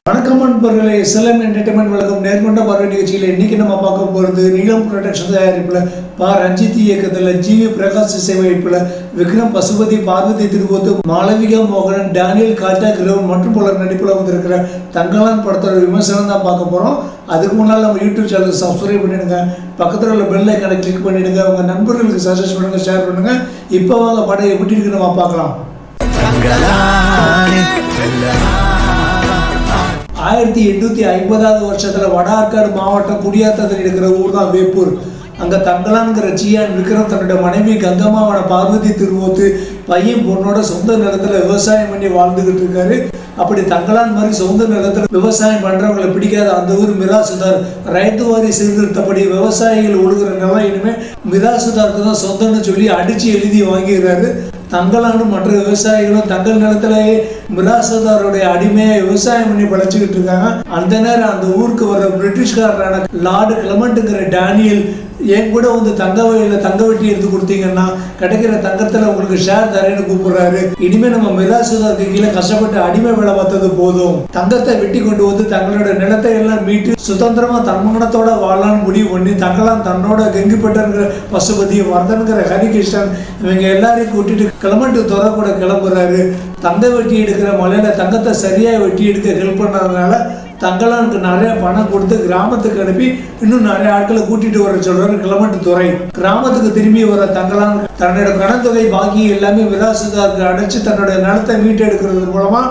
வணக்கம் நண்பர்களே, SLM entertainment வழங்கும் நேர்கொண்ட பார்வை நிகழ்ச்சியில் இன்னைக்கு நம்ம பார்க்க போகிறது நீலம் புரொடக்ஷன் தயாரிப்பில் ரஞ்சித் இயக்கத்தில் ஜிவி பிரகாஷ் இசையமைப்பில் விக்ரம் பசுபதி, பார்வதி திருவோத்து, மாளவிகா மோகனன், டேனியல் கால்டா கிரவுன் மற்றும் பலர் நடிப்பில் வந்திருக்கிற தங்கலான் படத்தோட விமர்சனம் தான் பார்க்க போகிறோம். அதுக்கு முன்னால் நம்ம யூடியூப் சேனல் சப்ஸ்கிரைப் பண்ணிடுங்க, பக்கத்தில் உள்ள பெல் ஐக்கானை கிளிக் பண்ணிடுங்க, உங்கள் நண்பர்களுக்கு சஜஸ்ட் பண்ணுங்கள், ஷேர் பண்ணுங்கள். இப்போ வாங்க படம் எப்படி இருக்குன்னு நம்ம பார்க்கலாம். 1850வது வருஷத்துல வட ஆற்காடு மாவட்டம் குடியாத்தத்தில் இருக்கிற ஊர் தான் வேப்பூர். அங்க தங்கலான்கிற சியான் விக்ரம் தன்னுடைய மனைவி கங்கம்மாவோட பார்வதி திருவோத்து பையன் பொண்ணோட சொந்த நிலத்துல விவசாயம் பண்ணி வாழ்ந்துகிட்டு இருக்காரு. அப்படி தங்கலான் மாதிரி சொந்த நிலத்துல விவசாயம் பண்றவங்களை பிடிக்காத அந்த ஊர் மிராசுதார் ரைத்துவாரி சீர்திருத்தப்படி விவசாயிகள் ஒழுகுற நிலம் இனிமே மிராசுதாருக்கு தான் சொந்தம்னு சொல்லி அடிச்சு எழுதி வாங்கிடுறாரு. தங்கலானும் மற்ற விவசாயிகளும் தங்கள் நிலத்திலேயே மிராசுதாருடைய அடிமையா விவசாயம் பண்ணி பழச்சிக்கிட்டு இருக்காங்க. அந்த நேரம் அந்த ஊருக்கு வர்ற பிரிட்டிஷ்காரரான லார்டு கிளமண்ட்டுங்கிற டேனியல் என் கூட வந்து தங்க வயலில் தங்க வெட்டி எடுத்து கொடுத்தீங்கன்னா கிடைக்கிற தங்கத்துல உங்களுக்கு ஷேர் தரேன்னு கூப்பிடுறாரு. இனிமே நம்ம மிராசுதாருக்கு கீழே கஷ்டப்பட்டு அடிமை வேலை பார்த்தது போதும், தங்கத்தை வெட்டி கொண்டு வந்து தங்களோட நிலத்தை எல்லாம் மீட்டு சுதந்திரமா தன்மானத்தோட வாழலான்னு முடிவு பண்ணி தங்கலான் தன்னோட கெங்கிப்பட்டங்கிற பசுபதி, வர்தன்கிற ஹரிகிருஷ்ணன் இவங்க எல்லாரையும் கூட்டிட்டு கிளமட்டு துறை கூட கிளம்புறாரு. தங்க வெட்டி எடுக்கிற மலையில தங்கத்தை சரியா வெட்டி எடுக்க ஹெல்ப் பண்ணதுனால தங்கலானுக்கு நிறைய பணம் கொடுத்து கிராமத்துக்கு அனுப்பி இன்னும் நிறைய ஆட்களை கூட்டிட்டு வர சொல்றாரு கிளமட்டு துறை. கிராமத்துக்கு திரும்பி வர தங்கலான் தன்னோட கடன்தொகை பாக்கி எல்லாமே மிராசுதாருக்கு அடைச்சு தன்னோட நிலத்தை மீட்டெடுக்கிறது மூலமா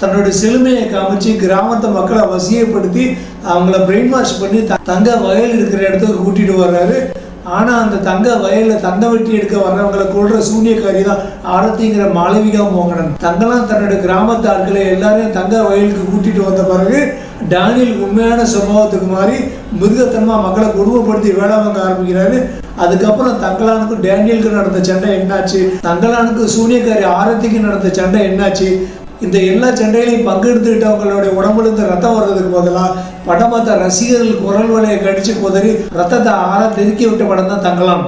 தன்னோட செழுமையை காமிச்சு கிராமத்தை மக்களை வசியப்படுத்தி அவங்கள பிரெயின் வாஷ் பண்ணி தங்க வயல் இருக்கிற இடத்துக்கு கூட்டிட்டு வர்றாரு. ஆனா அந்த தங்க வயல்ல தங்க வெட்டி எடுக்க வர்றவங்களை கொள்ற சூனியக்காரி தான் ஆரத்திங்கிற மாளவிகா மோகனன். தங்கலான் தன்னோட கிராமத்து ஆட்களை எல்லாரையும் தங்க வயலுக்கு கூட்டிட்டு வந்த பிறகு டேனியல் உண்மையான சம்பவத்துக்கு மாதிரி மிருகத்தனமா மக்களை குடும்பப்படுத்தி வேலை வாங்க ஆரம்பிக்கிறாரு. அதுக்கப்புறம் தங்கலானுக்கும் டேனியலுக்கு நடந்த சண்டை என்னாச்சு, தங்கலானுக்கு சூனியக்காரி ஆரத்திக்கு நடந்த சண்டை என்னாச்சு, இந்த எல்லா சண்டைகளையும் பங்கெடுத்துக்கிட்டவங்களுடைய உடம்புல இருந்து ரத்தம் வர்றதுக்கு பதிலாக படம் பார்த்த ரசிகர்கள் குரல் வலையை கடிச்சு குதறி ரத்தத்தை தெருக்கி விட்ட படம் தான் தங்கலான்.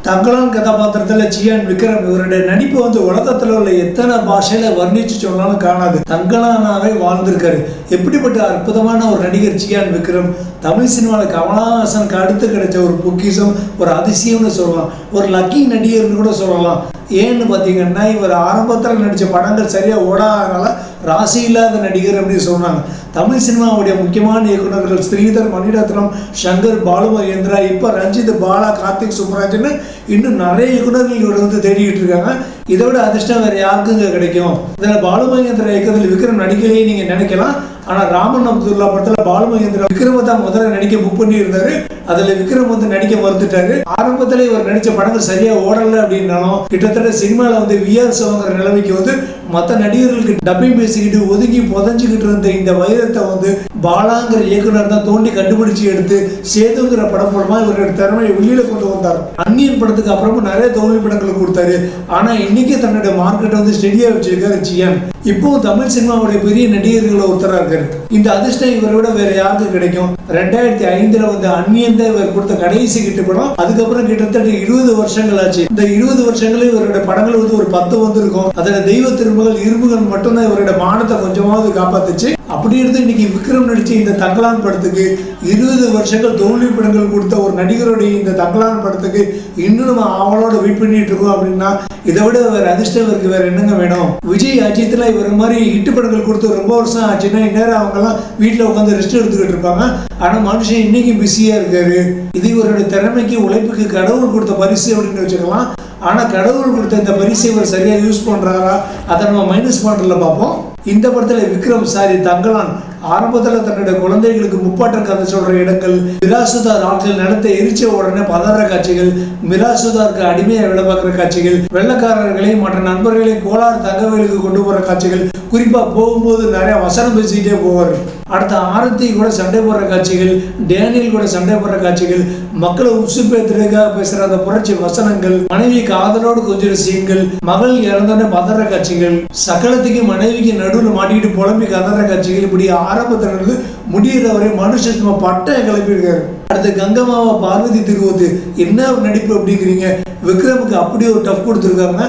தங்கலான் கதாபாத்திரத்துல சியான் விக்ரம் இவருடைய நடிப்பு வந்து உலகத்துல உள்ள எத்தனை பாஷையில வர்ணிச்சு சொன்னாலும் காணாது. தங்கலானாவே வாழ்ந்திருக்காரு. எப்படிப்பட்ட அற்புதமான ஒரு நடிகர் சியான் விக்ரம். தமிழ் சினிமாவில் கமலஹாசனுக்கு அடுத்து கிடைச்ச ஒரு பொக்கிஷம், ஒரு அதிசயம்னு சொல்லலாம், ஒரு லக்கி நடிகர்னு கூட சொல்லலாம். ஏன்னு பார்த்தீங்கன்னா இவர் ஆரம்பத்தில் நடித்த படங்கள் சரியா ஓடாதனால ராசி இல்லாத நடிகர் அப்படின்னு சொன்னாங்க. தமிழ் சினிமாவுடைய முக்கியமான இயக்குநர்கள் ஸ்ரீதர், மணிரத்னம், சங்கர், பாலு மகேந்திரா, இப்போ ரஞ்சித், பாலா, கார்த்திக் சுப்ராஜ்னு இன்னும் நிறைய இயக்குநர்கள் இவரை வந்து தேடிக்கிட்டு இருக்காங்க. இதை விட அதிர்ஷ்டம் வேற யாருக்குங்க கிடைக்கும்? இதில் பாலு மகேந்திரா இயக்கத்தில் விக்ரம் நடிக்கலையே நீங்க நினைக்கலாம். ஆனா ராமன் அப்துல்லா படத்துல பாலு மகேந்திரா விக்ரம தான் முதல்ல நடிக்க புக் பண்ணி இருந்தாரு. அதுல விக்ரம் வந்து நடிக்க மறுத்துட்டாரு. ஆரம்பத்துல இவர் நடிச்ச படங்கள் சரியா ஓடல அப்படின்னாலும் கிட்டத்தட்ட சினிமால வந்து விஆர் சோங்கிற நிலைமைக்கு வந்து மற்ற நடிகர்களுக்கு டப்பிங் பேசிக்கிட்டு ஒதுங்கி புதஞ்சுக்கிட்டு இருந்த இந்த வைரத்தை வந்து பாலாங்கிற இயக்குனர் தான் தோண்டி கண்டுபிடிச்சு எடுத்து சேதுங்கிற படம் மூலமா இவரோட திறமையை வெளியில கொண்டு வந்தார். அந்நியன் படத்துக்கு அப்புறமும் நிறைய தோல்வி படங்களை கொடுத்தாரு. ஆனா இன்னைக்கு தன்னோட மார்க்கெட்டை வந்து ஸ்டெடியா வச்சிருக்காரு சியான். இப்பவும் தமிழ் சினிமாவுடைய பெரிய நடிகர்கள் ஒருத்தரா இருக்காரு. இந்த அதிர்ஷ்டம் இவரை விட வேற யாருக்கு கிடைக்கும்? 2005 வந்து அந்நியன் தான் இவர் கொடுத்த கடைசி கிட்ட படம். அதுக்கப்புறம் கிட்டத்தட்ட 20 வருஷங்கள் ஆச்சு. இந்த 20 வருஷங்களும் இவரோட படங்கள் வந்து ஒரு 10 வந்திருக்கும். அதுல தெய்வ திருமகள், இரும்புகள் மட்டும்தான் இவரோட மானத்தை கொஞ்சமாவது காப்பாத்துச்சு. அப்படி இருந்து இன்னைக்கு விக்ரம் நடிச்ச இந்த தங்கலான் படத்துக்கு 20 வருஷங்கள் தோல்வி படங்கள் கொடுத்த ஒரு நடிகருடைய இந்த தங்கலான் படத்துக்கு இன்னும் நம்ம அவங்களோட வெயிட் பண்ணிட்டு இருக்கோம் அப்படின்னா இதை விட வேற அதிர்ஷ்டம் இவருக்கு வேற என்னங்க வேணும்? விஜய், அஜித்லாம் இவர் மாதிரி ஹிட் படங்கள் கொடுத்து ரொம்ப வருஷம் ஆச்சுன்னா இந்நேரம் அவங்க எல்லாம் வீட்டுல உட்காந்து ரெஸ்ட் எடுத்துக்கிட்டு இருப்பாங்க. ஆனா மனுஷன் இன்னைக்கு பிஸியா இருக்காரு. இது இவருடைய திறமைக்கு, உழைப்புக்கு கடவுள் கொடுத்த பரிசு அப்படின்னு வச்சுக்கலாம். ஆனா கடவுள் கொடுத்த இந்த பரிசை இவர் சரியா யூஸ் பண்றாரா அதை நம்ம மைனஸ் பண்றதுல பார்ப்போம். இந்த படத்துல விக்ரம் தங்கலான் ஆரம்பத்துல தன்னுடைய குழந்தைகளுக்கு முப்பாட்டம் கதை சொல்ற இடங்கள், மிராசுதார் ஆட்கள் நிலத்தை எரிச்ச உடனே பதற காட்சிகள், மிராசுதாருக்கு அடிமையை வேலை பார்க்கிற காட்சிகள், வெள்ளக்காரர்களையும் மற்ற நண்பர்களையும் கோளாறு தங்கவேலுக்கு கொண்டு போற காட்சிகள், குறிப்பா போகும்போது நிறைய வசனம் பேசிக்கிட்டே போவார். அடுத்த ஆரத்தி கூட சண்டை போடுற காட்சிகள், டேனியல் கூட சண்டை போடுற காட்சிகள், மக்களை உசுப்பேத்துறதுக்காக பேசுற அந்த புரட்சி வசனங்கள், மனைவி காதலோடு கொஞ்சம் சீன்கள், மகள் இறந்தோடனே பதற காட்சிகள், சக்கலத்துக்கு மனைவிக்கு நடுவில் மாட்டிக்கிட்டு புலம்பி கதற காட்சிகள், இப்படி ஆரம்பத்திலிருந்து முடிகிறவரை மனுஷன் பட்டைய கிளப்பியிருக்காரு. அடுத்து கங்கம்மாவை பார்வதி திருவோத்து என்ன நடிப்பு அப்படிங்கிறீங்க? விக்ரமுக்கு அப்படி ஒரு டஃப் கொடுத்துருக்காங்க.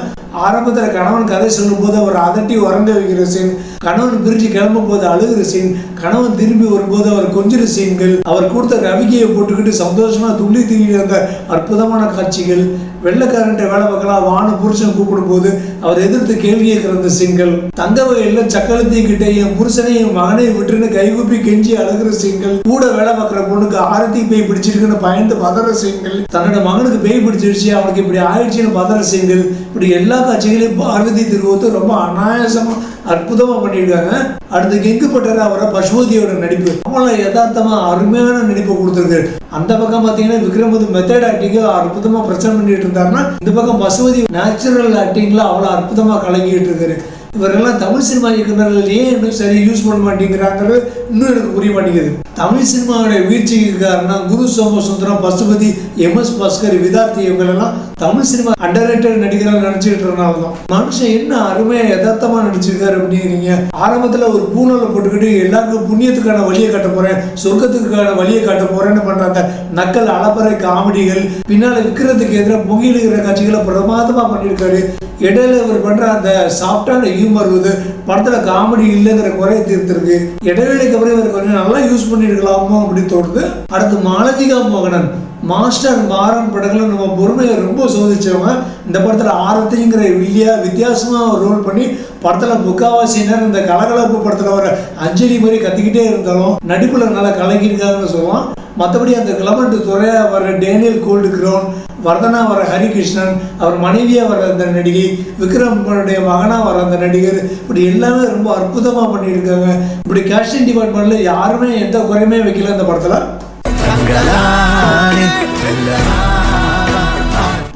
ஆரம்பத்தில் கணவன் கதை சொல்லும் போது அவர் அதட்டி உறங்க வைக்கிற சீன், கணவன் பிரிஞ்சு கிளம்பும் போது அழுகிற சீன், கணவன் திரும்பி வரும்போது அவர் கொஞ்சிற சீன்கள், அவர் கொடுத்த ரவிக்கையை போட்டுக்கிட்டு சந்தோஷமா துள்ளி தூங்கி அந்த அற்புதமான காட்சிகள், வெள்ளைக்காரன்ட்ட வேலை பார்க்கலாம் வான புருஷன் கூப்பிடும் போது அவர் எதிர்த்து கேள்வி கேட்கிற அந்த சீன்கள், தங்க வயல்ல சக்கரத்தையும் கிட்ட என் புருஷனையும் மகனையும் விட்டுன்னு கைகூப்பி கெஞ்சி அழுகிற சீன்கள், கூட வேலை பார்க்குற பொண்ணுக்கு ஆரத்தி பேய் பிடிச்சிருக்குன்னு பயந்து பதற சீன்கள், தன்னோட மகனுக்கு பேய் பிடிச்சிருச்சு அவனுக்கு இப்படி ஆயிடுச்சுன்னு பதற சீன்கள், இப்படி எல்லா காட்சிகளையும் பார்வதி திருவோத்து ரொம்ப அநாயாசமா அற்புதமா பண்ணியிருக்காங்க. அடுத்து கெங்கு பட்டர் அவரை பசுபதியோட நடிப்பு அவங்கள யதார்த்தமா அருமையான நடிப்பை கொடுத்துருக்காரு. அந்த பக்கம் பார்த்தீங்கன்னா விக்ரம் வந்து மெத்தட் ஆக்டிங்க அற்புதமா பிரச்சனை பண்ணிட்டு இருந்தாருன்னா, இந்த பக்கம் பசுபதி நேச்சுரல் ஆக்டிங்ல அவ்வளோ அற்புதமா கலங்கிட்டு இருக்காரு. இவரெல்லாம் தமிழ் சினிமா இயக்குநர்கள் ஏன் இன்னும் சரி யூஸ் பண்ண மாட்டேங்கிறாங்கிறது இன்னும் எனக்கு புரிய மாட்டேங்குது. தமிழ் சினிமாவுடைய வீழ்ச்சிக்கு காரணம் குரு சோமசுந்தரம், பசுபதி, MS பாஸ்கர், விதார்த்தி இவங்களெல்லாம் தமிழ் சினிமா அண்டர்ரேட்டட் நடிகர்கள் நடிச்சுக்கிட்டதுனால தான். மனுஷன் என்ன அருமையா யதார்த்தமா நடிச்சிருக்காரு அப்படிங்கிறீங்க. ஆரம்பத்துல ஒரு பூனலை போட்டுக்கிட்டு எல்லாருக்கும் புண்ணியத்துக்கான வழியை காட்ட போறேன், சொர்க்கத்துக்கான வழியை காட்ட போறேன்னு பண்றாங்க நக்கல் அலப்பறை காமெடிகள், பின்னால விற்கிறதுக்கு எதிராக புகையிலுகிற காட்சிகளை பிரமாதமா பண்ணியிருக்காரு. இடையில இவர் பண்ற அந்த சாஃப்டான ஹியூமர் வந்து படத்துல காமெடி இல்லைங்கிற குறைய தீர்த்திருக்கு. இடைவேளைக்கு அப்புறம் இவர் கொஞ்சம் நல்லா யூஸ் பண்ணிருக்கலாமோ அப்படின்னு தோணுது. அடுத்து மாளவிகா மோகனன், மாஸ்டர் மாறன் படங்களை நம்ம பொறுமையை ரொம்ப சோதிச்சவங்க. இந்த படத்துல ஆரத்திங்கிற வித்தியாசமா ரோல் பண்ணி படத்துல முக்காவாசி நேரம் இந்த கலகலப்பு படத்துல வர அஞ்சலி மாதிரி கத்திக்கிட்டே இருந்தாலும் நடிப்புல நல்லா கலக்கியிருக்காங்கன்னு சொல்லலாம். மற்றபடி அந்த கிளமண்ட் துறையா வர டேனியல் கோல்டு கிரவுன், வர்தனா வர ஹரிகிருஷ்ணன், அவர் மனைவியா வர அந்த நடிகை, விக்ரமுடைய மகனா வர அந்த நடிகர், இப்படி எல்லாமே ரொம்ப அற்புதமா பண்ணியிருக்காங்க. இப்படி கேஸ்டிங் டிபார்ட்மெண்ட்ல யாருமே எந்த குறையுமே வைக்கல இந்த படத்துல.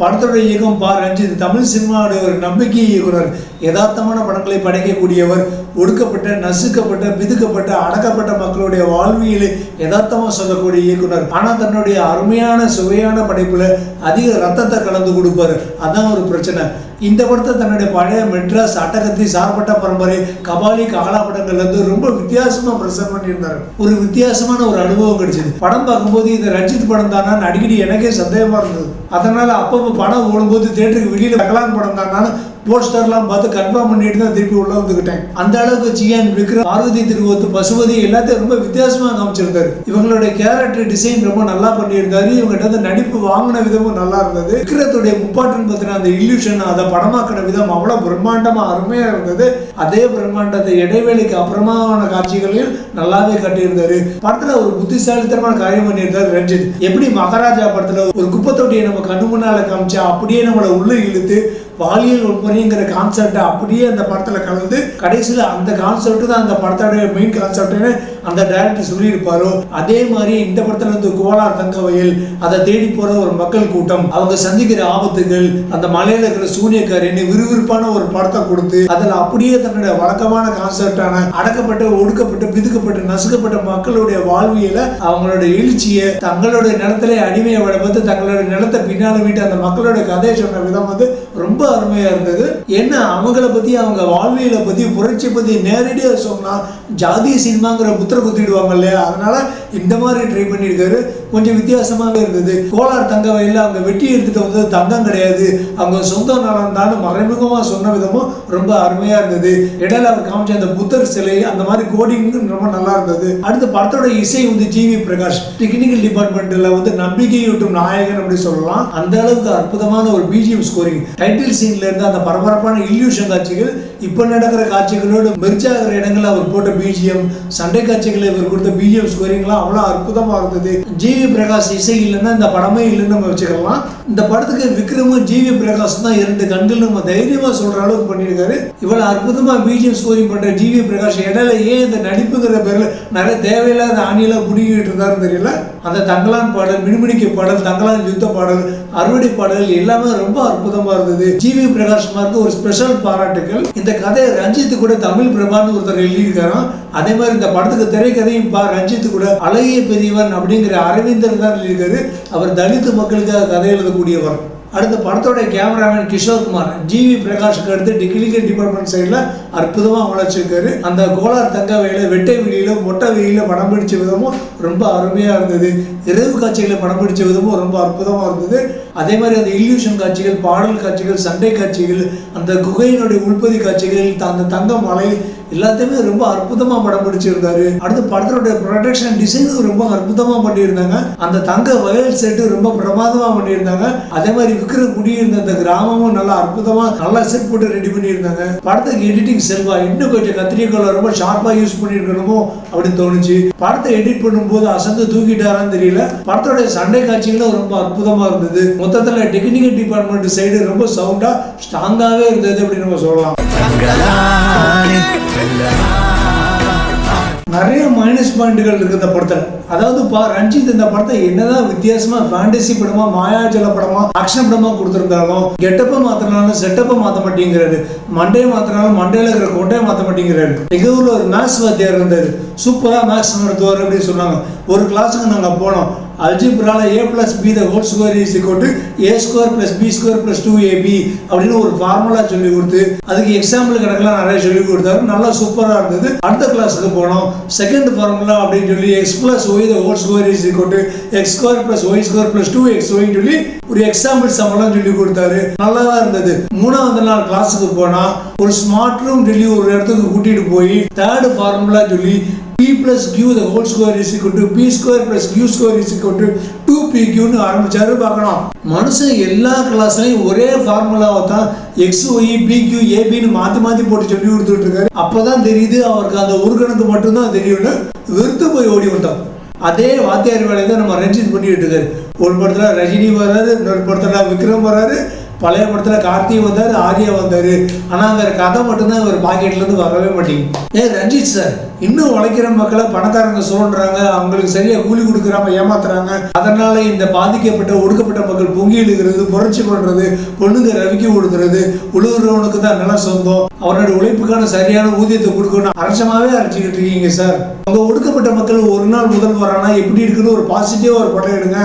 படத்தோட இயக்கம் பா ரஞ்சித் தமிழ் சினிமாவுடைய ஒரு நம்பிக்கை இயக்குனர். யதார்த்தமான படங்களை படைக்கக்கூடியவர். ஒடுக்கப்பட்ட, நசுக்கப்பட்ட, பிதுக்கப்பட்ட, அடக்கப்பட்ட மக்களுடைய வாழ்வியலை யதார்த்தமாக சொல்லக்கூடிய இயக்குனர். ஆனால் தன்னுடைய அருமையான சுவையான படைப்புல அதிக ரத்தத்தை கலந்து கொடுப்பாரு. அதான் ஒரு பிரச்சனை. இந்த படத்தை தன்னுடைய பழைய மெட்ராஸ், அட்டகத்தி, சார்பட்ட பரம்பரை, கபாலி, காலா படங்கள்ல இருந்து ரொம்ப வித்தியாசமா பிரசன்ட் பண்ணியிருந்தாரு. ஒரு வித்தியாசமான ஒரு அனுபவம் கிடைச்சது. படம் பார்க்கும்போது இந்த ரஞ்சித் படம் தானா அடிக்கடி எனக்கே சந்தேகமா இருந்தது. அதனால அப்பப்போ படம் ஓடும்போது தியேட்டருக்கு வெளியில ரகலான் படம் தானான்னு போஸ்டர்லாம் பார்த்து கன்ஃபார்ம் பண்ணிட்டு தான் திருப்பி உள்ள வந்துக்கிட்டேன். அந்த அளவுக்கு ஜியான் விக்ரம், பார்வதி திருவோத்து, பசுபதி எல்லாத்தையும் ரொம்ப வித்தியாசமா காமிச்சிருந்தாரு. இவங்களுடைய கேரக்டர் டிசைன் ரொம்ப நல்லா பண்ணியிருந்தாரு. இவங்ககிட்ட வந்து நடிப்பு வாங்கின விதமும் நல்லா இருந்தது. விக்ரத்துடைய முப்பாட்டுன்னு பார்த்தீங்கன்னா அந்த இல்யூஷன், அதை படமாக்கின விதம் அவ்வளவு பிரம்மாண்டமா அருமையா இருந்தது. அதே பிரம்மாண்டத்தை இடைவேளைக்கு அப்புறமான காட்சிகளையும் நல்லாவே காட்டியிருந்தாரு. படத்துல ஒரு புத்திசாலித்தனமான காரியம் பண்ணியிருந்தாரு ரஞ்சித். எப்படி மகாராஜா படத்துல ஒரு குப்பை தொட்டியை நம்ம கண்ணு முன்னால காமிச்சா அப்படியே நம்மளை உள்ள இழுத்து பாலியல் வன்முறைங்கிற கான்செப்டை அப்படியே அந்த படத்தில் கலந்து கடைசியில் அந்த கான்செப்ட் தான் அந்த படத்தோட மெயின் கான்செப்ட்னு அந்த டைரக்டர் சொல்லியிருப்பாரோ, அதே மாதிரி இந்த படத்துல வந்து கோலார் தங்க வயல், அதை தேடி போற ஒரு மக்கள் கூட்டம், அவங்க சந்திக்கிற ஆபத்துகள், அந்த மலையில இருக்கிற சூனியக்காரின்னு விறுவிறுப்பான ஒரு படத்தை கொடுத்து அதில் அப்படியே தன்னுடைய வழக்கமான கான்செப்டான அடக்கப்பட்ட, ஒடுக்கப்பட்ட, பிதுக்கப்பட்ட, நசுக்கப்பட்ட மக்களுடைய வாழ்வியலை, அவங்களோட எழுச்சியை, தங்களுடைய நிலத்திலே அடிமையை வளர்த்து தங்களுடைய நிலத்தை பின்னால விட்டு அந்த மக்களோட கதையை சொன்ன விதம் வந்து ரொம்ப அருமையா இருந்தது. ஏன்னா அவங்கள பத்தி, அவங்க வாழ்வியலை பத்தி, புரட்சியை பத்தி நேரடியா சொன்னா ஜாதி சினிமாங்கிற முத்திர குத்திடுவாங்க இல்லையா, அதனால இந்த மாதிரி ட்ரை பண்ணியிருக்காரு. கொஞ்சம் வித்தியாசமாவே இருந்தது. கோலார் தங்க வயல்ல அவங்க வெட்டி எடுத்துட்டு வந்தது தங்கம் கிடையாது, அவங்க சொந்த நலம் தான் மறைமுகமா சொன்ன விதமும் ரொம்ப அருமையா இருந்தது. இடையில அவர் காமிச்ச அந்த புத்தர் சிலை, அந்த மாதிரி கோடிங் ரொம்ப நல்லா இருந்தது. அடுத்த படத்தோட இசை வந்து ஜிவி பிரகாஷ், டெக்னிக்கல் டிபார்ட்மெண்ட்ல வந்து நம்பிக்கையூட்டும் நாயகன் அப்படி சொல்லலாம். அந்த அளவுக்கு அற்புதமான ஒரு பிஜிஎம் ஸ்கோரிங். டைட்டில் சீன்ல இருந்து அந்த பரபரப்பான இல்யூஷன் காட்சிகள், இப்ப நடக்கிற காட்சிகளோடு மெர்ஜாகிற இடங்கள்ல அவர் போட்ட பிஜிஎம், சண்டை காட்சிகளை இவர் கொடுத்த பிஜிஎம் ஸ்கோரிங்லாம் அவ்வளவு அற்புதமா இருந்தது. ஜிவி பிரகாஷ் இசை இல்லைன்னா இந்த படமே இல்லைன்னு நம்ம வச்சுக்கலாம். இந்த படத்துக்கு விக்ரமும் ஜிவி பிரகாஷ் தான் இரண்டு கண்கள் நம்ம தைரியமா சொல்ற அளவுக்கு பண்ணியிருக்காரு. இவ்வளவு அற்புதமா பிஜிஎம் ஸ்கோரிங் பண்ற ஜிவி பிரகாஷ் இடையில ஏன் இந்த நடிப்புங்கிற பேர்ல நிறைய தேவையில்லாத ஆணியெல்லாம் புடிக்கிட்டு இருந்தாருன்னு தெரியல. அந்த தங்கலான் பாடல், மினுமினிக்கு பாடல், தங்கலான் யுத்த பாடல், அறுவடை பாடல் எல்லாமே ரொம்ப அற்புதமா இருந்தது. ஜிவி பிரகாஷ் மார்க்கு ஒரு ஸ்பெஷல் பாராட்டுகள். இந்த கதையை ரஞ்சித் கூட தமிழ் பிரபான்னு ஒருத்தர் எழுதியிருக்காராம். அதே மாதிரி இந்த படத்துக்கு திரைக்கதையும் ரஞ்சித் கூட அழகிய பெரியவன் அப்படிங்கிற அரவிந்தர் தான் எழுதியிருக்காரு. அவர் தலித்து மக்களுக்காக கதை எழுதக்கூடியவர். அடுத்த படத்தோட கேமராமேன் கிஷோர் குமார் ஜிவி பிரகாஷுக்கு அடுத்து டெக்னிக்கல் டிபார்ட்மெண்ட் சைடில் அற்புதமாக உழைச்சிருக்காரு. அந்த கோலார் தங்க வயல வெட்டை வெளியில மொட்டை வெளியில படம் பிடிச்ச விதமும் ரொம்ப அருமையாக இருந்தது. இரவு காட்சிகளை படம் பிடிச்ச விதமும் ரொம்ப அற்புதமாக இருந்தது. அதே மாதிரி அந்த இல்யூஷன் காட்சிகள், பாடல் காட்சிகள், சண்டை காட்சிகள், அந்த குகையினுடைய உள்பதி காட்சிகள், அந்த தங்க மலை எல்லாத்தையுமே ரொம்ப அற்புதமா படம் பிடிச்சிருந்தாரு. அடுத்து படத்தோட ப்ரொடக்ஷன் டிசைனும் ரொம்ப அற்புதமா பண்ணியிருந்தாங்க. அந்த தங்க வயல் செட்டு ரொம்ப பிரமாதமா பண்ணியிருந்தாங்க. அதே மாதிரி விக்ரம் குடியிருந்த அந்த கிராமமும் நல்லா அற்புதமா நல்லா செட் போட்டு ரெடி பண்ணியிருந்தாங்க. படத்துக்கு எடிட்டிங் செல்வா இன்னும் கொஞ்சம் கத்திரிக்கோளை ரொம்ப ஷார்ப்பா யூஸ் பண்ணிருக்கணுமோ அப்படின்னு தோணுச்சு. படத்தை எடிட் பண்ணும்போது அசந்து தூக்கிட்டாரான்னு தெரியல. படத்தோட சண்டை காட்சிகளும் ரொம்ப அற்புதமா இருந்தது. மொத்தத்துல டெக்னிக்கல் டிபார்ட்மெண்ட் சைடு ரொம்ப சவுண்டா ஸ்ட்ராங்காவே இருந்தது அப்படின்னு நம்ம சொல்லலாம். நிறைய மைனஸ் பாயிண்ட்கள் இருக்கு இந்த படத்துல. அதாவது ரஞ்சித் இந்த படத்தை என்னதான் வித்தியாசமா ஃபேண்டசி படமா, மாயாஜல படமா, ஆக்ஷன் படமா கொடுத்திருந்தாலும் கெட்டப்ப மாத்தினாலும் செட்டப்ப மாத்த மாட்டேங்கிறாரு. மண்டையை மாத்தினாலும் மண்டையில இருக்கிற கொட்டையை மாத்த மாட்டேங்கிறாரு. எங்க ஊர்ல ஒரு மேத்ஸ் வாத்தியார் இருந்தாரு, சூப்பரா மேத்ஸ் நடத்துவார் அப்படின்னு சொன்னாங்க. ஒரு கிளாஸுக்கு நாங்க போனோம். அல்ஜிப்ரால a plus b the whole square is equal to a square plus b square plus 2ab அப்படின்னு ஒரு ஃபார்முலா சொல்லி கொடுத்து அதுக்கு எக்ஸாம்பிள் கணக்கெல்லாம் நிறைய சொல்லி கொடுத்தாரு. நல்லா சூப்பரா இருந்தது. அடுத்த கிளாஸுக்கு போனோம். செகண்ட் ஃபார்முலா அப்படின்னு சொல்லி x plus y the whole square is equal to x square plus y square plus 2xy சொல்லி ஒரு எக்ஸாம்பிள் சம்பளம் சொல்லி கொடுத்தாரு. நல்லா தான் இருந்தது. மூணாவது நாள் கிளாஸுக்கு போனா ஒரு ஸ்மார்ட் ரூம் சொல்லி ஒரு இடத்துக்கு கூட்டிட்டு போய் தேர்ட் ஃபார்முலா சொல்லி p plus q the whole square is equal to p square plus q square is equal to 2pq னு ஆரம்பிச்சாரு. பார்க்கணும், மனுஷன் எல்லா கிளாஸ்லயும் ஒரே ஃபார்முலாவை தான் x y p q a b னு மாத்தி மாத்தி போட்டு சொல்லி கொடுத்துட்டு இருக்காரு. அப்பதான் தெரியுது அவருக்கு அந்த ஒரு கணக்கு மட்டும்தான் தெரியும்னு வெறுத்து போய் ஓடி வந்தோம். அதே வாத்தியார் வேலையை தான் நம்ம ரஞ்சித் பண்ணிட்டு இருக்காரு. ஒரு படத்துல ரஜினி வர்றாரு, இன்னொரு படத்துல விக்ரம் வர்றாரு, பழைய படத்துல கார்த்திக் வந்தாரு, ஆர்யா வந்தாரு. ஆனா வேற கதை மட்டும்தான் இவர் பாக்கெட்ல இருந்து வரவே மாட்டேங்குது. ரஞ்சித் சார் இன்னும் உழைக்கிற மக்களை பணக்காரங்க சொல்றாங்க, அவங்களுக்கு சரியா கூலி கொடுக்குறாம ஏமாத்துறாங்க. அதனால இந்த பாதிக்கப்பட்ட ஒடுக்கப்பட்ட மக்கள் பொங்கி எழுகிறது, புரட்சி பண்றது, பொண்ணுங்க ரவிக்கு கொடுக்கறது, உழுவுறவனுக்கு தான் நிலம் சொந்தம், அவரோட உழைப்புக்கான சரியான ஊதியத்தை கொடுக்கணும் அரசமாவே அரைச்சிக்கிட்டு இருக்கீங்க சார். அவங்க ஒடுக்கப்பட்ட மக்கள் ஒரு நாள் முதல் வரானா எப்படி இருக்குன்னு ஒரு பாசிட்டிவா ஒரு படம் எடுங்க,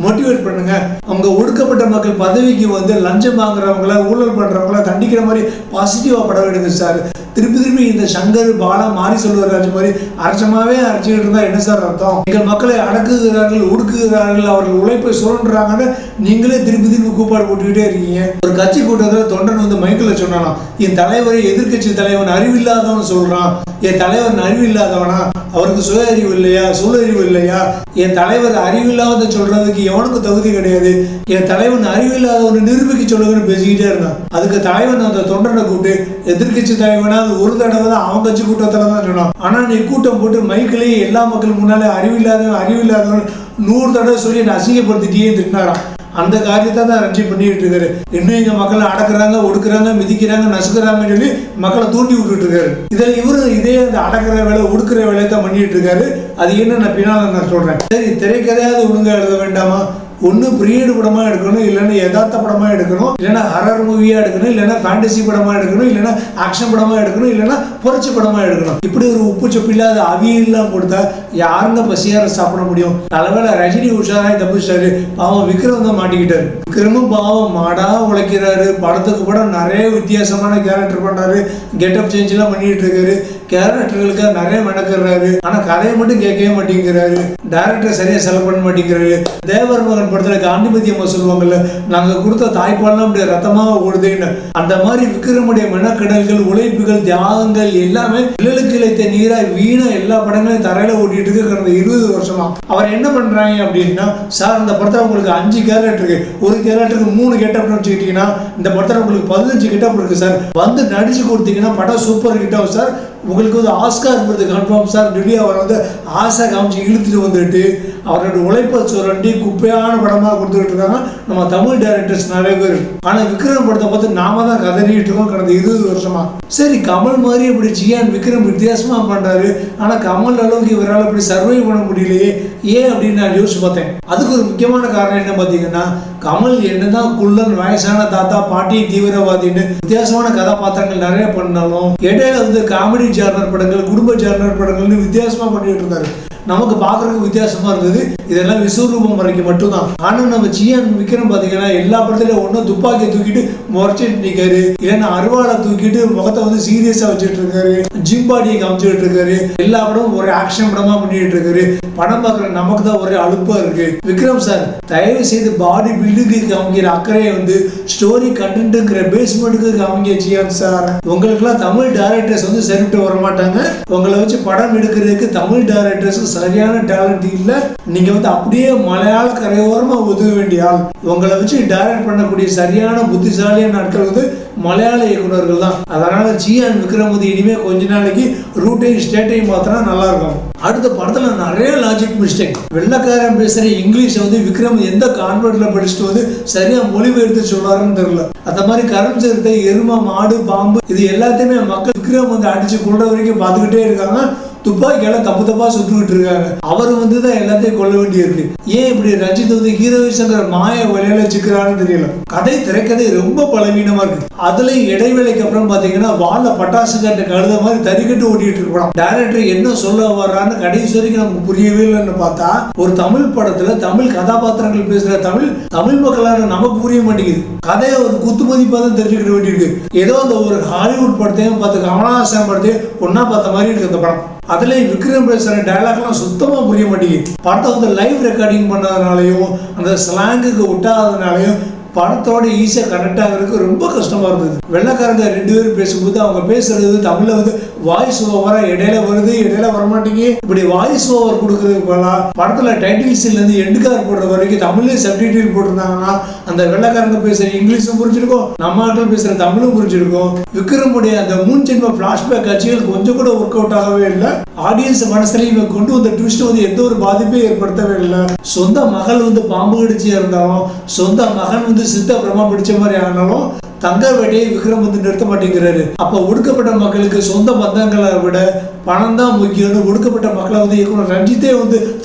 மோட்டிவேட் பண்ணுங்க. அவங்க ஒடுக்கப்பட்ட மக்கள் பதவிக்கு வந்து லஞ்சம் வாங்குறவங்கள, ஊழல் பண்றவங்கள தண்டிக்கிற மாதிரி பாசிட்டிவா படம் எடுங்க சார். திருப்பி திருப்பி இந்த சங்கர் பாலா மாறி சொல்லுவார் மாதிரி அரசமாவே அரைச்சிக்கிட்டு இருந்தா என்ன சார் அர்த்தம்? எங்கள் மக்களை அடக்குகிறார்கள், ஒடுக்குகிறார்கள், அவர்கள் உழைப்பை சுரண்டுறாங்கன்னு நீங்களே திருப்பி திருப்பி கூப்பாடு போட்டுக்கிட்டே இருக்கீங்க. ஒரு கட்சி கூட்டத்தில் தொண்டன் வந்து மைக்கில் சொன்னானா, என் தலைவரை எதிர்கட்சி தலைவன் அறிவில்லாதவன் சொல்றான். என் தலைவர் அறிவில்லாதவனா? அவருக்கு சுய அறிவு இல்லையா, சூழறிவு இல்லையா? என் தலைவர் அறிவில்லாத சொல்றதுக்கு எவனுக்கு தகுதி கிடையாது. என் தலைவன் அறிவில்லாதவனை நிரூபிக்க சொல்லுங்கன்னு பேசிக்கிட்டே இருந்தான். அதுக்கு தலைவன் அந்த தொண்டனை கூப்பிட்டு எதிர்கட்சி தலைவனா அது ஒரு தடவை தான் அவன் கட்சி கூட்டத்துல தான் சொன்னான். ஆனா நீ கூட்டம் போட்டு மைக்கிலேயே எல்லா மக்கள் முன்னாலே அறிவில்லாதவன் 100 தடவை சொல்லி என்னை அசிங்கப்படுத்திட்டே திட்டினாராம். அந்த காரியத்தை தான் ரஞ்சி பண்ணிட்டு இருக்காரு. இன்னும் எங்க மக்களை அடக்குறாங்க, ஒடுக்குறாங்க, மிதிக்கிறாங்க, நசுக்குறாங்கன்னு சொல்லி மக்களை தூண்டி விட்டுட்டு இருக்காரு. இதுல இவரு இதே அந்த அடக்குற வேலை, ஒடுக்குற வேலையை தான் பண்ணிட்டு இருக்காரு. அது என்ன நான் பின்னால நான் சொல்றேன். சரி, திரைக்கதையாவது ஒழுங்கா எழுத வேண்டாமா? ஒன்று பீரியட் படமாக எடுக்கணும், இல்லைன்னா யதார்த்த படமாக எடுக்கணும், இல்லைன்னா ஹரர் மூவியாக எடுக்கணும், இல்லைன்னா ஃபேண்டசி படமாக எடுக்கணும், இல்லைன்னா ஆக்ஷன் படமாக எடுக்கணும், இல்லைன்னா புரட்சி படமாக எடுக்கணும். இப்படி ஒரு உப்பு சொப்பு இல்லாத அவியெல்லாம் கொடுத்தா யாருங்க பசியார சாப்பிட முடியும்? நல்லவேளை ரஜினி உஷாராய் தப்பிச்சாரு. பாவம் விக்ரம் தான் மாட்டிக்கிட்டாரு. விக்ரமும் பாவம் மாடா உழைக்கிறாரு. படத்துக்கு படம் நிறைய வித்தியாசமான கேரக்டர் பண்றாரு, கெட்டப் சேஞ்ச் எல்லாம் பண்ணிட்டு இருக்காரு. கேரக்டர்களுக்கு நிறைய மெனக்கிறாரு. ஆனா கதையை மட்டும் கேட்கவே மாட்டேங்கிறாரு. டைரக்டர் சரியா செலவு பண்ண மாட்டேங்கிறாரு. தேவர் மகன் படத்துல காந்திமதி அம்மா சொல்லுவாங்கல்ல, நாங்க கொடுத்த தாய்ப்பால்லாம் அப்படியே ரத்தமா ஓடுதுன்னு. அந்த மாதிரி விக்ரமுடைய மெனக்கடல்கள், உழைப்புகள், தியாகங்கள் எல்லாமே நிழலுக்கு இழைத்த நீராய் வீணா எல்லா படங்களையும் தரையில ஓட்டிட்டு இருக்கு கடந்த 20 வருஷமா. அவர் என்ன பண்றாங்க அப்படின்னா, சார் இந்த படத்துல உங்களுக்கு 5 கேரக்டர் இருக்கு, ஒரு கேரக்டருக்கு 3 கெட்டப் வச்சுக்கிட்டீங்கன்னா இந்த படத்துல உங்களுக்கு 15 கெட்டப் இருக்கு சார், வந்து நடிச்சு கொடுத்தீங்கன்னா படம் சூப்பர் ஹிட் ஆகும் சார், உங்களுக்கு வந்து ஆஸ்கார் விருது கன்ஃபார்ம் சார் சொல்லி அவரை வந்து ஆசை காமிச்சு இழுத்துட்டு வந்துட்டு அவரோட உழைப்பை சுரண்டி குப்பையான படமாக கொடுத்துக்கிட்டு இருக்காங்க நம்ம தமிழ் டைரக்டர்ஸ் நிறைய பேர். ஆனால் விக்ரம் படத்தை பார்த்து நாம தான் கதறிட்டு இருக்கோம் கடந்த 20 வருஷமா. சரி, கமல் மாதிரி இப்படி ஜியான் விக்ரம் வித்தியாசமா பண்றாரு, ஆனால் கமல் அளவுக்கு இவரால் இப்படி சர்வை பண்ண முடியலையே, ஏன் அப்படின்னு நான் யோசிச்சு பார்த்தேன். அதுக்கு ஒரு முக்கியமான காரணம் என்ன பார்த்தீங்கன்னா, கமல் என்னதான் குள்ளன், வயசான தாத்தா, பாட்டி, தீவிரவாதின்னு வித்தியாசமான கதாபாத்திரங்கள் நிறைய பண்ணாலும் இடையில காமெடி ஜானர் படங்கள், குடும்ப ஜானர் படங்கள்னு வித்தியாசமா பண்ணிட்டு இருந்தாரு. நமக்கு பார்க்கறதுக்கு வித்தியாசமா இருந்தது. இதெல்லாம் விஸ்வரூபம் வரைக்கும் மட்டும்தான். ஆனா நம்ம சியான் விக்ரம் பாத்தீங்கன்னா எல்லா படத்துலயும் ஒன்னும் துப்பாக்கியை தூக்கிட்டு முறைச்சிட்டு நிக்காரு, இல்லைன்னா அருவாளை தூக்கிட்டு முகத்தை சீரியஸா வச்சுட்டு இருக்காரு, ஜிம் பாடியை காமிச்சுட்டு இருக்காரு. எல்லா படமும் ஒரு ஆக்ஷன் படமா பண்ணிட்டு இருக்காரு. படம் பார்க்குற நமக்கு தான் ஒரே அலுப்பா இருக்கு. விக்ரம் சார் தயவு செய்து பாடி பில்டுக்கு காமிக்கிற அக்கறையை ஸ்டோரி கண்டென்ட்ங்கிற பேஸ்மெண்ட்டுக்கு காமிக்க சியான் சார். உங்களுக்குலாம் தமிழ் டைரக்டர்ஸ் சரிவிட்டு வர மாட்டாங்க. உங்களை வச்சு படம் எடுக்கிறதுக்கு தமிழ் டைரக்டர்ஸ் சரியான டேலண்ட் இல்ல. நீங்க அப்படியே மலையாள கரையோரமா ஒதுக்க வேண்டிய ஆள். உங்களை வச்சு டைரக்ட் பண்ணக்கூடிய சரியான புத்திசாலியான ஆட்கள் மலையாள இயக்குநர்கள் தான். அதனால சியான் விக்ரம் இனிமே கொஞ்ச நாளைக்கு ரூட்டையும் ஸ்டேட்டையும் மாத்தினா நல்லா இருக்கும். அடுத்த படத்துல நிறைய லாஜிக் மிஸ்டேக். வெள்ளக்காரன் பேசுற இங்கிலீஷ் விக்ரம் எந்த கான்வெர்ட்ல படிச்சுட்டு சரியா மொழிபெயர்த்து சொல்றாருன்னு தெரியல. அந்த மாதிரி கரும் சிறுத்தை, எருமை, மாடு, பாம்பு இது எல்லாத்தையுமே மக்கள் விக்ரம் அடிச்சு கொள்ற வரைக்கும் பார்த்துக்கிட்டே இருக்காங்க. துப்பாக்கியால தப்பு தப்பா சுட்டுக்கிட்டு இருக்காங்க. அவர் தான் எல்லாத்தையும் கொல்ல வேண்டி இருக்கு. ஏன் இப்படி ரஞ்சித் ஹீரோயிஸ்ங்கிற மாய வலையில சிக்கிறான்னு தெரியல. திரைக்கதை ரொம்ப பலவீனமா இருக்கு. அதுல இடைவேளைக்கு அப்புறம் பாத்தீங்கன்னா வாழ பட்டாசு கட்ட கழுத மாதிரி தறிக்கட்டு ஓட்டிட்டு இருக்கலாம். டைரக்டர் என்ன சொல்ல வர்றான்னு கடைசி வரைக்கும் நமக்கு புரியவே இல்லைன்னு பார்த்தா, ஒரு தமிழ் படத்துல தமிழ் கதாபாத்திரங்கள் பேசுற தமிழ் மக்களான நமக்கு புரிய மாட்டேங்குது. கதையை ஒரு குத்து மதிப்பா தான் தெரிஞ்சுக்கிட்டு வேண்டியிருக்கு. ஏதோ ஒரு ஹாலிவுட் படத்தையும் பார்த்து கமலஹாசன் படத்தையும் ஒன்னா பார்த்த மாதிரி இருக்கு அந்த படம். அதுல விக்ரம் பேசுற டயலாக்லாம் சுத்தமா புரிய மாட்டேங்குது. படத்தை லைவ் ரெக்கார்டிங் பண்ணாதனாலையும் அந்த ஸ்லாங்குக்கு விட்டாதனாலையும் படத்தோட ஈஸியா கனெக்ட் ஆகிறதுக்கு ரொம்ப கஷ்டமா இருந்தது. வெள்ளக்காரங்க 2 பேரும் பேசும்போது அவங்க பேசுறது தமிழ்ல வாய்ஸ் ஓவரா இடையில வருது, இடையில வரமாட்டேங்குது. இப்படி வாய்ஸ் ஓவர் கொடுக்கறதுக்கு போல படத்துல டைட்டில் சீன்ல இருந்து எண்டு கார்டு போடுற வரைக்கும் தமிழ்ல சப்டைட்டில் போட்டிருந்தாங்கன்னா அந்த வெள்ளக்காரங்க பேசுற இங்கிலீஷும் புரிஞ்சிருக்கும், நம்ம ஆட்கள் பேசுற தமிழும் புரிஞ்சிருக்கும். விக்ரமுடைய அந்த 3 ஜென்ம பிளாஷ்பேக் காட்சிகள் கொஞ்சம் கூட ஒர்க் அவுட் ஆகவே இல்லை. ஆடியன்ஸ் மனசுல இவன் கொண்டு வந்த ட்விஸ்ட் எந்த ஒரு பாதிப்பையும் ஏற்படுத்தவே இல்லை. சொந்த மகள் பாம்பு கடிச்சியா இருந்தாலும், சொந்த மகன் சித்த பிரமா பிடிச்ச மாதிரி ஆனாலும் தங்க வேட்டையை விக்ரம் நிறுத்த மாட்டேங்கிறாரு. அப்ப ஒடுக்கப்பட்ட மக்களுக்கு சொந்த பந்தங்களை விட பணம் தான் முக்கியம். ஒடுக்கப்பட்ட மக்களை இயக்குனர் ரஞ்சித்தே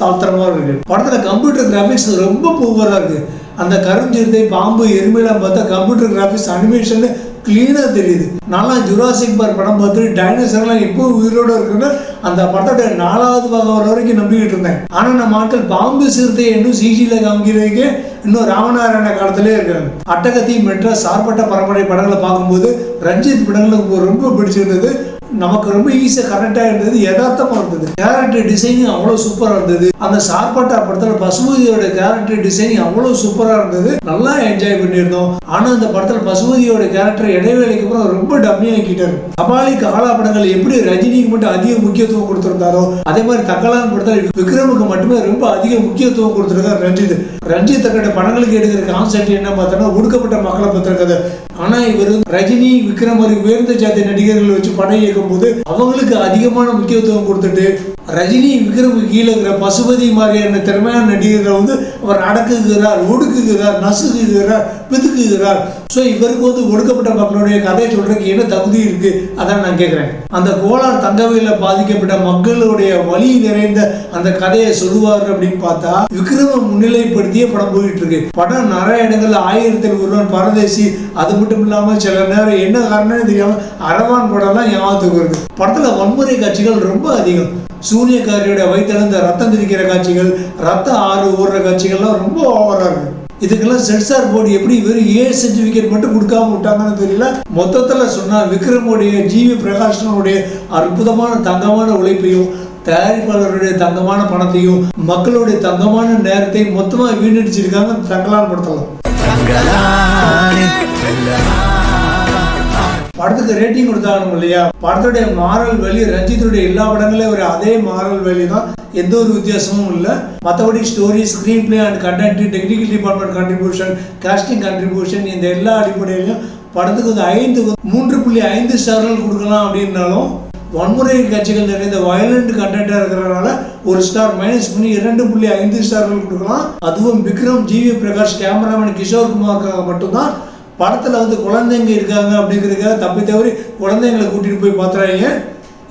தாழ்த்தரமா இருக்கு. படத்துல கம்ப்யூட்டர் கிராபிக்ஸ் ரொம்ப புவரா இருக்கு. அந்த கருஞ்சிறுத்தை, பாம்பு, எருமையெல்லாம் பார்த்தா கம்ப்யூட்டர் கிராபிக்ஸ் அனிமேஷன் கிளீனா தெரியுது. நான்லாம் ஜுராசிக் பார்க் படம் பார்த்துட்டு டைனோசர்லாம் இப்போ உயிரோட இருக்குன்னு அந்த படத்தோட 4வது பாகம் வர வரைக்கும் நம்பிக்கிட்டு இருந்தேன். ஆனா நம்ம ஆட்கள் பாம்பு சிறுத்தையை இன்னும் சிஜில காமிக்கிறதுக்கே இன்னும் ராமநாராயண காலத்திலே இருக்காங்க. அட்டகத்தி, மெட்ராஸ், சார்பட்ட பரம்பரை படங்களை பார்க்கும்போது ரஞ்சித் படங்களுக்கு ரொம்ப பிடிச்சிருந்தது. நமக்கு ரொம்ப ஈஸியா கரெக்டா இருந்தது, யதார்த்தமா இருந்தது. கேரக்டர் டிசைனிங் அவ்வளவு சூப்பரா இருந்தது. அந்த சார்பட்டா படத்துல பசுபதியோட கேரக்டர் டிசைனிங் அவ்வளவு சூப்பரா இருந்தது. நல்லா என்ஜாய் பண்ணியிருந்தோம். ஆனா அந்த படத்துல பசுபதியோட கேரக்டர் இடைவேளைக்கு அப்புறம் ரொம்ப டம்மியாக்கிட்டாரு. கபாலி, காலா படங்கள் எப்படி ரஜினிக்கு மட்டும் அதிக முக்கியத்துவம் கொடுத்திருந்தாரோ அதே மாதிரி தக்கலான் படத்துல விக்ரமுக்கு மட்டுமே ரொம்ப அதிக முக்கியத்துவம் கொடுத்திருக்காரு ரஞ்சித். ரஞ்சித் தன்னோட படங்களுக்கு எடுக்கிற கான்செப்ட் என்ன பார்த்தோன்னா ஒடுக்கப்பட்ட மக்களை பத்திர கதை. ஆனா இவர் ரஜினி, விக்ரம் மாதிரி உயர்ந்த ஜாதி நடிகர்களை வச்சு படம் இயக்கும் போது அவங்களுக்கு அதிகமான முக்கியத்துவம் கொடுத்துட்டு ரஜினி, விக்ரம் கீழே இருக்கிற பசுபதி மாதிரியான திறமையான நடிகர்களை அவர் அடக்குகிறார், ஒடுக்குகிறார், நசுக்குகிறார், பிதுக்குகிறார். ஸோ இவருக்கு ஒடுக்கப்பட்ட மக்களுடைய கதையை சொல்றதுக்கு என்ன தகுதி இருக்கு? அதான் நான் கேட்கிறேன். அந்த கோலார் தங்கவையில பாதிக்கப்பட்ட மக்களுடைய வலி நிறைந்த அந்த கதையை சொல்லுவார் அப்படின்னு பார்த்தா விக்ரம முன்னிலைப்படுத்திய படம் போயிட்டு இருக்கு. படம் நிறைய இடங்கள்ல 1001 பரதேசி, அது மட்டும் இல்லாம சில நேரம் என்ன காரணம் தெரியாம அரவான் படம்லாம் ஞாபகத்துக்கு வருது. படத்துல வன்முறை காட்சிகள் ரொம்ப அதிகம். சூரியக்காரியோட வயிற்றிலிருந்து ரத்தம் திரிக்கிற காட்சிகள், ரத்த ஆறு ஓடுற காட்சிகள்லாம் ரொம்ப ஓவரா இருக்கு. இதுக்கெல்லாம் சென்சார் போர்டு எப்படி வெறும் A சர்டிபிகேட் மட்டும் கொடுக்காம விட்டாங்கன்னு தெரியல. மொத்தத்துல சொன்னா விக்ரமுடைய, ஜிவி பிரகாஷனுடைய அற்புதமான தங்கமான உழைப்பையும், தயாரிப்பாளருடைய தங்கமான பணத்தையும், மக்களுடைய தங்கமான நேரத்தையும் மொத்தமா வீணடிச்சிருக்காங்க தங்கலான் படத்தலாம். படத்துக்கு ரேட்டிங் கொடுத்தாகணும் இல்லையா? படத்துடைய மாரல் வேல்யூ ரஞ்சித்துடைய எல்லா படங்களையும் ஒரு அதே மாரல் வேல்யூ தான், எந்த ஒரு வித்தியாசமும் இல்லை. மற்றபடி story, screen play and content, technical department contribution, casting contribution, இந்த எல்லா அடிப்படையிலையும் படத்துக்கு 3.5 ஸ்டார்கள் கொடுக்கலாம். அப்படின்னாலும் வன்முறை காட்சிகள் நிறைந்த வயலண்ட் கண்டென்ட்டா இருக்கிறதுனால 1 ஸ்டார் மைனஸ் பண்ணி 2.5 ஸ்டார்கள் கொடுக்கலாம். அதுவும் விக்ரம், ஜிவி பிரகாஷ், கேமராமேன் கிஷோர் குமாருக்காக மட்டும்தான். படத்துல குழந்தைங்க இருக்காங்க அப்படிங்கிறதுக்காக தப்பி தவறி குழந்தைங்களை கூட்டிட்டு போய் பார்த்துறாங்க.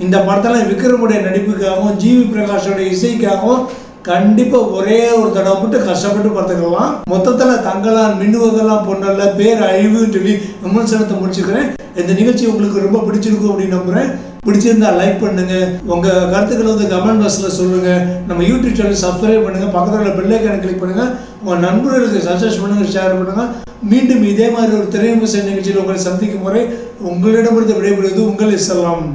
இந்த படத்துல விக்ரமுடைய நடிப்புக்காகவும், ஜிவி பிரகாஷோட இசைக்காகவும் கண்டிப்பா ஒரே ஒரு தடவை மட்டும் கஷ்டப்பட்டு பார்த்துக்கலாம். மொத்தத்துல தங்களான் மின்னுவதெல்லாம் பொண்ணல்ல பேர் அழிவுன்னு சொல்லி விமர்சனத்தை முடிச்சுக்கிறேன். இந்த நிகழ்ச்சி உங்களுக்கு ரொம்ப பிடிச்சிருக்கும் அப்படின்னு நம்புறேன். பிடிச்சிருந்தா லைக் பண்ணுங்க, உங்க கருத்துக்களை வந்து கமெண்ட் பாக்ஸ்ல சொல்லுங்க. நம்ம யூடியூப் சேனல் சப்ஸ்கிரைப் பண்ணுங்க, பக்கத்தில் உள்ள பெல் ஐகானை கிளிக் பண்ணுங்க, உங்க நண்பர்களுக்கு சஜஸ்ட் பண்ணுங்க, ஷேர் பண்ணுங்க. மீண்டும் இதே மாதிரி ஒரு திரைவிமர்சன நிகழ்ச்சியில் உங்களை சந்திக்கும் முறை உங்களிடமிருந்து விடைபெறுவது உங்கள் இஸ்லாம்.